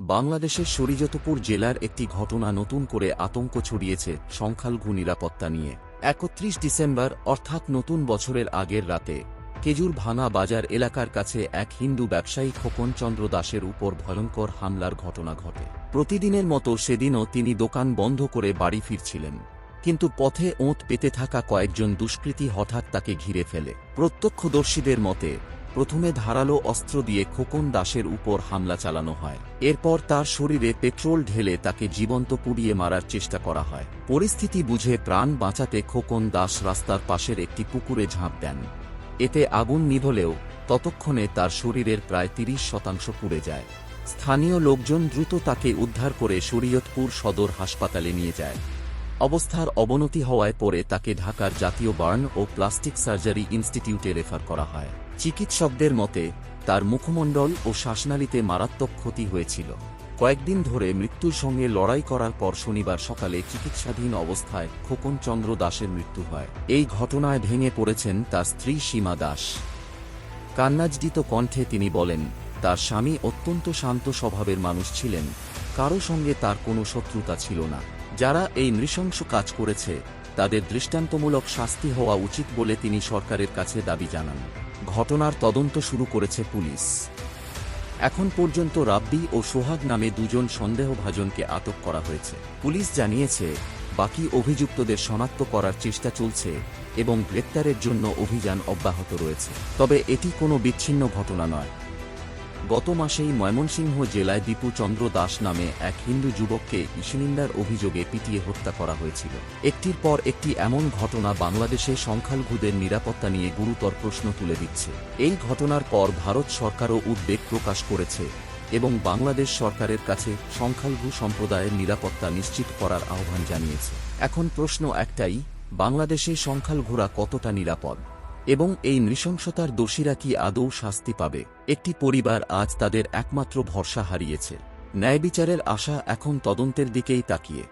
বাংলাদেশের শরীয়তপুর জেলার একটি ঘটনা নতুন করে আতঙ্ক ছড়িয়েছে সংখ্যালঘু নিরাপত্তা নিয়ে। ৩১ ডিসেম্বর অর্থাৎ নতুন বছরের আগের রাতে খেজুর ভাঙা বাজার এলাকার কাছে এক হিন্দু ব্যবসায়ী খোকন চন্দ্র দাসের উপর ভয়ঙ্কর হামলার ঘটনা ঘটে। প্রতিদিনের মতো সেদিনও তিনি দোকান বন্ধ করে বাড়ি ফিরছিলেন, কিন্তু পথে ওঁত পেতে থাকা কয়েকজন দুষ্কৃতী হঠাৎ তাকে ঘিরে ফেলে। প্রত্যক্ষদর্শীদের মতে প্রথমে ধারালো অস্ত্র দিয়ে খোকন দাসের উপর হামলা চালানো হয়। এরপর তার শরীরে পেট্রোল ঢেলে তাকে জীবন্ত পুড়িয়ে মারার চেষ্টা করা হয়। পরিস্থিতি বুঝে প্রাণ বাঁচাতে খোকন দাস রাস্তার পাশের একটি পুকুরে ঝাঁপ দেন। এতে আগুন নিভলেও ততক্ষণে তার শরীরের প্রায় ৩০% পুড়ে যায়। স্থানীয় লোকজন দ্রুত তাকে উদ্ধার করে শরীয়তপুর সদর হাসপাতালে নিয়ে যায়। অবস্থার অবনতি হওয়ায় পরে তাকে ঢাকার জাতীয় বার্ন ও প্লাস্টিক সার্জারি ইনস্টিটিউটে রেফার করা হয়। চিকিৎসকদের মতে তার মুখমণ্ডল ও শ্বাসনালীতে মারাত্মক ক্ষতি হয়েছিল। কয়েকদিন ধরে মৃত্যুর সঙ্গে লড়াই করার পর শনিবার সকালে চিকিৎসাধীন অবস্থায় খোকন চন্দ্র দাসের মৃত্যু হয়। এই ঘটনায় ভেঙে পড়েছেন তার স্ত্রী সীমা দাস। কান্নাজডিত কণ্ঠে তিনি বলেন, তার স্বামী অত্যন্ত শান্ত স্বভাবের মানুষ ছিলেন, কারো সঙ্গে তার কোনো শত্রুতা ছিল না। যারা এই নৃশংস কাজ করেছে তাদের দৃষ্টান্তমূলক শাস্তি হওয়া উচিত বলে তিনি সরকারের কাছে দাবি জানান। ঘটনার তদন্ত শুরু করেছে পুলিশ। এখন পর্যন্ত রাব্বি ও সোহাগ নামে দুজন সন্দেহভাজনকে আটক করা হয়েছে। পুলিশ জানিয়েছে বাকি অভিযুক্তদের শনাক্ত করার চেষ্টা চলছে এবং গ্রেপ্তারের জন্য অভিযান অব্যাহত রয়েছে। তবে এটি কোনো বিচ্ছিন্ন ঘটনা নয়। গত মাসেই ময়মনসিংহ জেলায় দীপু চন্দ্র দাস নামে এক হিন্দু যুবককে ইসনিন্দার অভিযোগে পিটিয়ে হত্যা করা হয়েছিল। একটির পর একটি এমন ঘটনা বাংলাদেশে সংখ্যালঘুদের নিরাপত্তা নিয়ে গুরুতর প্রশ্ন তুলে দিচ্ছে। এই ঘটনার পর ভারত সরকারও উদ্বেগ প্রকাশ করেছে এবং বাংলাদেশ সরকারের কাছে সংখ্যালঘু সম্প্রদায়ের নিরাপত্তা নিশ্চিত করার আহ্বান জানিয়েছে। এখন প্রশ্ন একটাই, বাংলাদেশে সংখ্যালঘুরা কতটা নিরাপদ এবং এই নৃশংসতার দোষীরা কি আদৌ শাস্তি পাবে? একটি পরিবার আজ তাদের একমাত্র ভরসা হারিয়েছে। ন্যায়বিচারের আশা এখন তদন্তের দিকেই তাকিয়ে।